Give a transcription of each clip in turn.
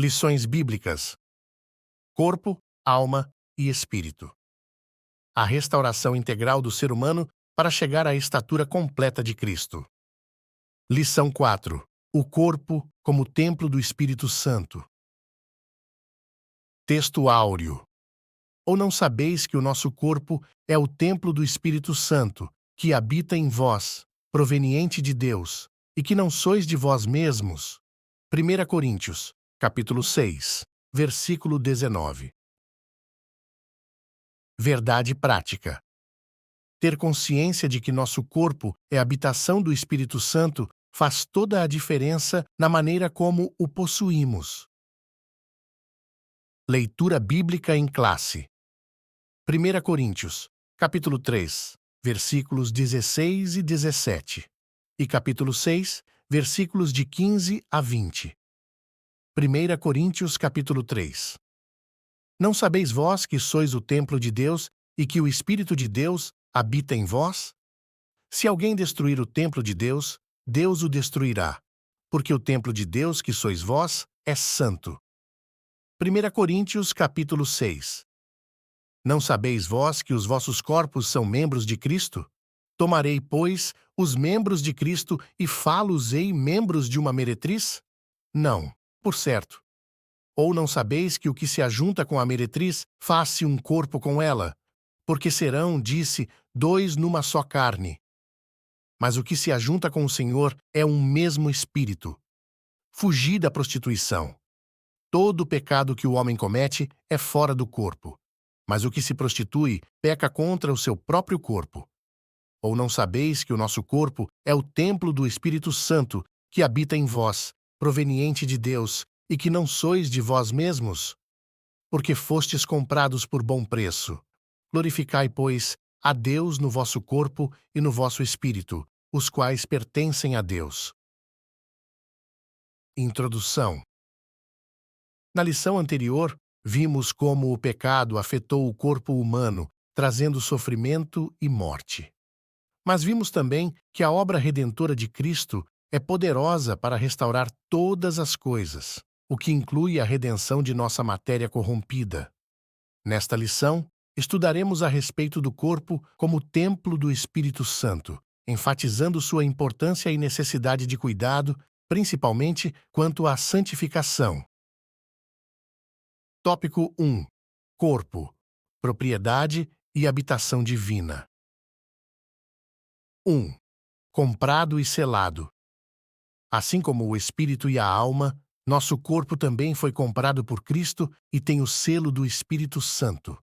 Lições bíblicas: corpo, alma e espírito. A restauração integral do ser humano para chegar à estatura completa de Cristo. Lição 4: o corpo como templo do Espírito Santo. Texto áureo. Ou não sabeis que o nosso corpo é o templo do Espírito Santo, que habita em vós, proveniente de Deus, e que não sois de vós mesmos? 1 Coríntios, capítulo 6, versículo 19. Verdade prática. Ter consciência de que nosso corpo é a habitação do Espírito Santo faz toda a diferença na maneira como o possuímos. Leitura bíblica em classe. 1 Coríntios, capítulo 3, versículos 16 e 17, e capítulo 6, versículos de 15 a 20. 1 Coríntios, capítulo 3. Não sabeis vós que sois o templo de Deus e que o Espírito de Deus habita em vós? Se alguém destruir o templo de Deus, Deus o destruirá, porque o templo de Deus que sois vós é santo. 1 Coríntios, capítulo 6. Não sabeis vós que os vossos corpos são membros de Cristo? Tomarei, pois, os membros de Cristo e fá-los-ei membros de uma meretriz? Não, por certo. Ou não sabeis que o que se ajunta com a meretriz faz-se um corpo com ela? Porque serão, disse, dois numa só carne. Mas o que se ajunta com o Senhor é um mesmo espírito. Fugi da prostituição. Todo pecado que o homem comete é fora do corpo. Mas o que se prostitui peca contra o seu próprio corpo. Ou não sabeis que o nosso corpo é o templo do Espírito Santo, que habita em vós, proveniente de Deus, e que não sois de vós mesmos? Porque fostes comprados por bom preço. Glorificai, pois, a Deus no vosso corpo e no vosso espírito, os quais pertencem a Deus. Introdução. Na lição anterior, vimos como o pecado afetou o corpo humano, trazendo sofrimento e morte. Mas vimos também que a obra redentora de Cristo é poderosa para restaurar todas as coisas, o que inclui a redenção de nossa matéria corrompida. Nesta lição, estudaremos a respeito do corpo como templo do Espírito Santo, enfatizando sua importância e necessidade de cuidado, principalmente quanto à santificação. Tópico 1. Corpo, propriedade e habitação divina. 1. Comprado e selado. Assim como o espírito e a alma, nosso corpo também foi comprado por Cristo e tem o selo do Espírito Santo.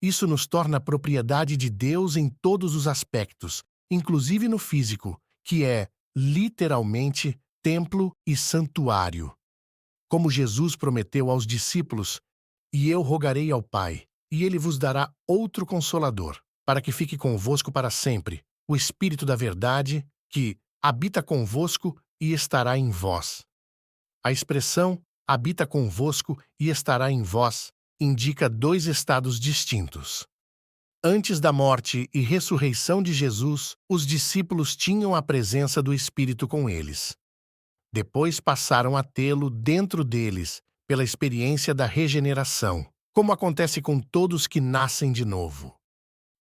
Isso nos torna propriedade de Deus em todos os aspectos, inclusive no físico, que é, literalmente, templo e santuário. Como Jesus prometeu aos discípulos: "E eu rogarei ao Pai, e ele vos dará outro Consolador, para que fique convosco para sempre, o Espírito da Verdade, que habita convosco e estará em vós." A expressão "habita convosco e estará em vós" indica dois estados distintos. Antes da morte e ressurreição de Jesus, os discípulos tinham a presença do Espírito com eles. Depois passaram a tê-lo dentro deles, pela experiência da regeneração, como acontece com todos que nascem de novo.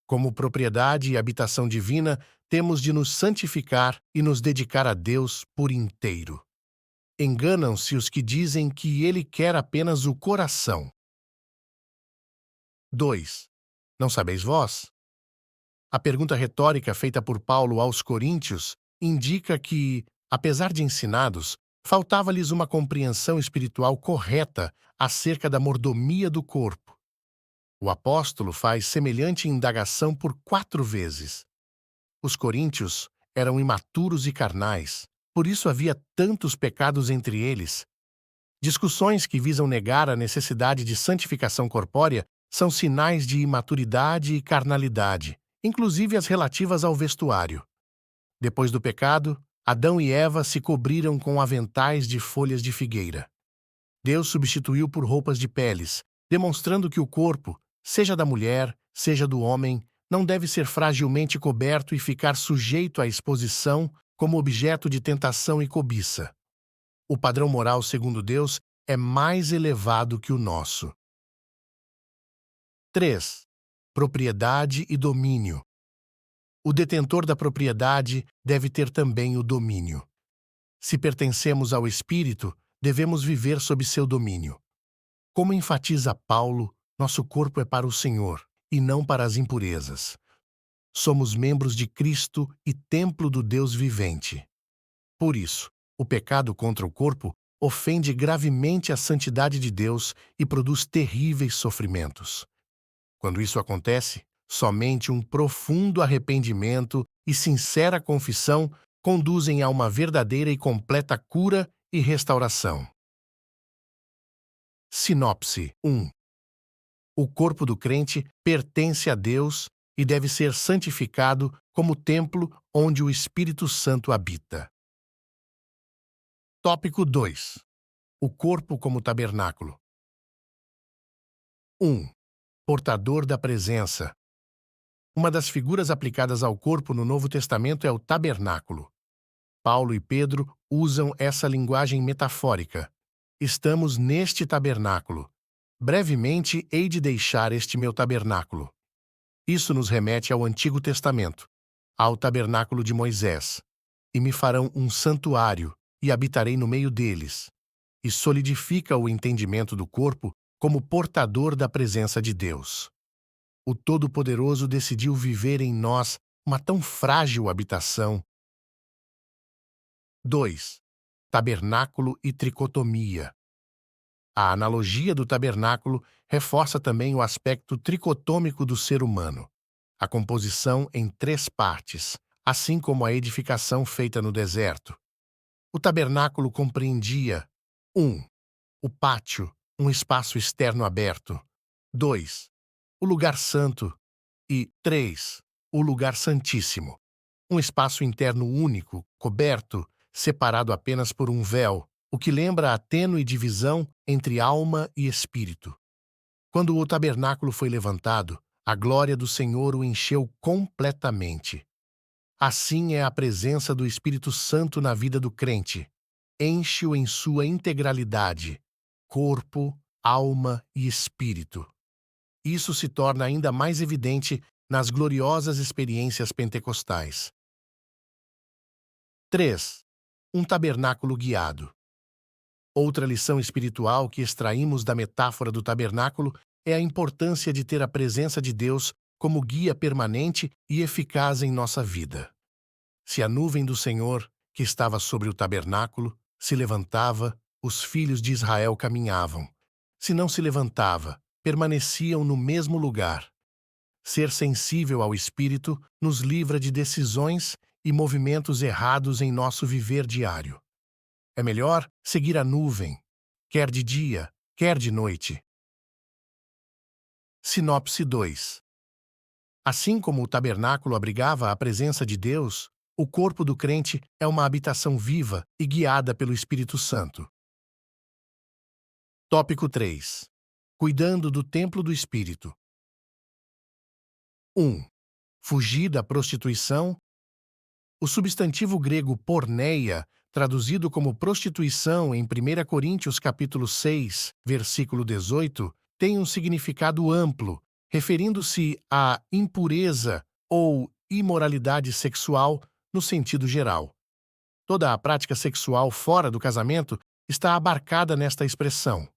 Como propriedade e habitação divina, temos de nos santificar e nos dedicar a Deus por inteiro. Enganam-se os que dizem que Ele quer apenas o coração. 2. Não sabeis vós? A pergunta retórica feita por Paulo aos Coríntios indica que, apesar de ensinados, faltava-lhes uma compreensão espiritual correta acerca da mordomia do corpo. O apóstolo faz semelhante indagação por 4 vezes. Os coríntios eram imaturos e carnais, por isso havia tantos pecados entre eles. Discussões que visam negar a necessidade de santificação corpórea são sinais de imaturidade e carnalidade, inclusive as relativas ao vestuário. Depois do pecado, Adão e Eva se cobriram com aventais de folhas de figueira. Deus substituiu por roupas de peles, demonstrando que o corpo, seja da mulher, seja do homem, não deve ser fragilmente coberto e ficar sujeito à exposição como objeto de tentação e cobiça. O padrão moral segundo Deus é mais elevado que o nosso. 3. Propriedade e domínio. O detentor da propriedade deve ter também o domínio. Se pertencemos ao Espírito, devemos viver sob seu domínio. Como enfatiza Paulo, nosso corpo é para o Senhor e não para as impurezas. Somos membros de Cristo e templo do Deus vivente. Por isso, o pecado contra o corpo ofende gravemente a santidade de Deus e produz terríveis sofrimentos. Quando isso acontece, somente um profundo arrependimento e sincera confissão conduzem a uma verdadeira e completa cura e restauração. Sinopse 1. O corpo do crente pertence a Deus e deve ser santificado como templo onde o Espírito Santo habita. Tópico 2. O corpo como tabernáculo. 1. Portador da presença. Uma das figuras aplicadas ao corpo no Novo Testamento é o tabernáculo. Paulo e Pedro usam essa linguagem metafórica. Estamos neste tabernáculo. Brevemente hei de deixar este meu tabernáculo. Isso nos remete ao Antigo Testamento, ao tabernáculo de Moisés. E me farão um santuário, e habitarei no meio deles. E solidifica o entendimento do corpo como portador da presença de Deus. O Todo-Poderoso decidiu viver em nós uma tão frágil habitação. 2. Tabernáculo e tricotomia. A analogia do tabernáculo reforça também o aspecto tricotômico do ser humano, a composição em 3 partes, assim como a edificação feita no deserto. O tabernáculo compreendia 1. O pátio, um espaço externo aberto. 2. O lugar santo. E 3. O lugar santíssimo, um espaço interno único, coberto, separado apenas por um véu, o que lembra a tênue divisão entre alma e espírito. Quando o tabernáculo foi levantado, a glória do Senhor o encheu completamente. Assim é a presença do Espírito Santo na vida do crente. Enche-o em sua integralidade, corpo, alma e espírito. Isso se torna ainda mais evidente nas gloriosas experiências pentecostais. 3. Um tabernáculo guiado. Outra lição espiritual que extraímos da metáfora do tabernáculo é a importância de ter a presença de Deus como guia permanente e eficaz em nossa vida. Se a nuvem do Senhor, que estava sobre o tabernáculo, se levantava, os filhos de Israel caminhavam. Se não se levantava, permaneciam no mesmo lugar. Ser sensível ao Espírito nos livra de decisões e movimentos errados em nosso viver diário. É melhor seguir a nuvem, quer de dia, quer de noite. Sinopse 2. Assim como o tabernáculo abrigava a presença de Deus, o corpo do crente é uma habitação viva e guiada pelo Espírito Santo. Tópico 3. Cuidando do templo do Espírito. 1. Fugir da prostituição. O substantivo grego porneia, traduzido como prostituição em 1 Coríntios capítulo 6, versículo 18, tem um significado amplo, referindo-se à impureza ou imoralidade sexual no sentido geral. Toda a prática sexual fora do casamento está abarcada nesta expressão.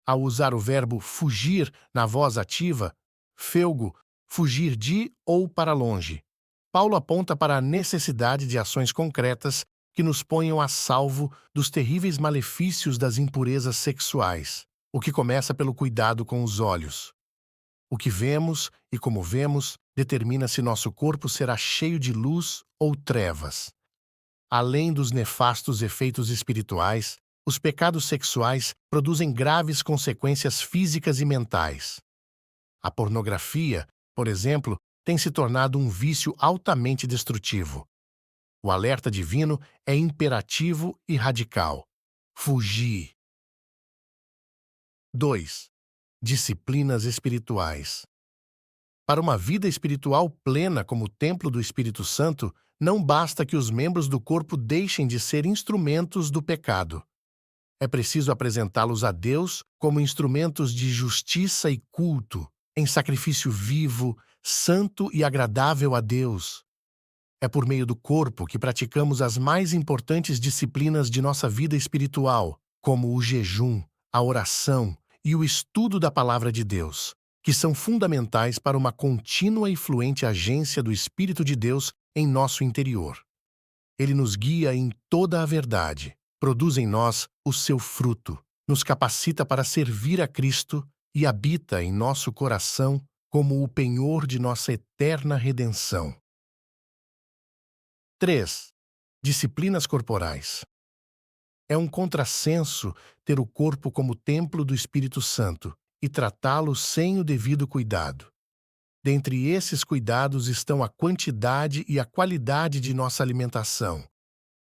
Ao usar o verbo fugir na voz ativa, feugo, fugir de ou para longe, Paulo aponta para a necessidade de ações concretas que nos ponham a salvo dos terríveis malefícios das impurezas sexuais, o que começa pelo cuidado com os olhos. O que vemos e como vemos determina se nosso corpo será cheio de luz ou trevas. Além dos nefastos efeitos espirituais, os pecados sexuais produzem graves consequências físicas e mentais. A pornografia, por exemplo, tem se tornado um vício altamente destrutivo. O alerta divino é imperativo e radical. Fugir. 2. Disciplinas espirituais. Para uma vida espiritual plena como templo do Espírito Santo, não basta que os membros do corpo deixem de ser instrumentos do pecado. É preciso apresentá-los a Deus como instrumentos de justiça e culto, em sacrifício vivo, santo e agradável a Deus. É por meio do corpo que praticamos as mais importantes disciplinas de nossa vida espiritual, como o jejum, a oração e o estudo da Palavra de Deus, que são fundamentais para uma contínua e fluente agência do Espírito de Deus em nosso interior. Ele nos guia em toda a verdade, produz em nós o seu fruto, nos capacita para servir a Cristo e habita em nosso coração como o penhor de nossa eterna redenção. 3. Disciplinas corporais. É um contrassenso ter o corpo como templo do Espírito Santo e tratá-lo sem o devido cuidado. Dentre esses cuidados estão a quantidade e a qualidade de nossa alimentação.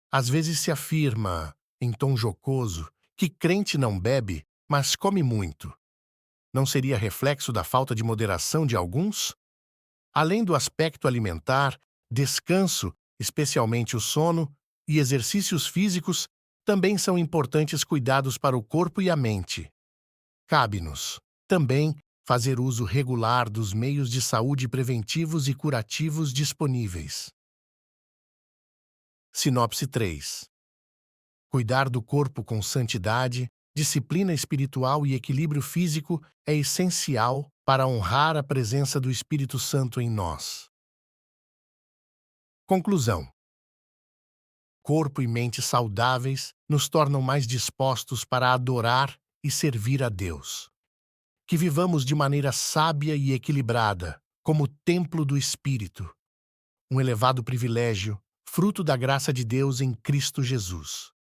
Às vezes se afirma, em tom jocoso, que crente não bebe, mas come muito. Não seria reflexo da falta de moderação de alguns? Além do aspecto alimentar, descanso, especialmente o sono, e exercícios físicos também são importantes cuidados para o corpo e a mente. Cabe-nos, também, fazer uso regular dos meios de saúde preventivos e curativos disponíveis. Sinopse 3. Cuidar do corpo com santidade, disciplina espiritual e equilíbrio físico é essencial para honrar a presença do Espírito Santo em nós. Conclusão. Corpo e mente saudáveis nos tornam mais dispostos para adorar e servir a Deus. Que vivamos de maneira sábia e equilibrada, como templo do Espírito, um elevado privilégio, fruto da graça de Deus em Cristo Jesus.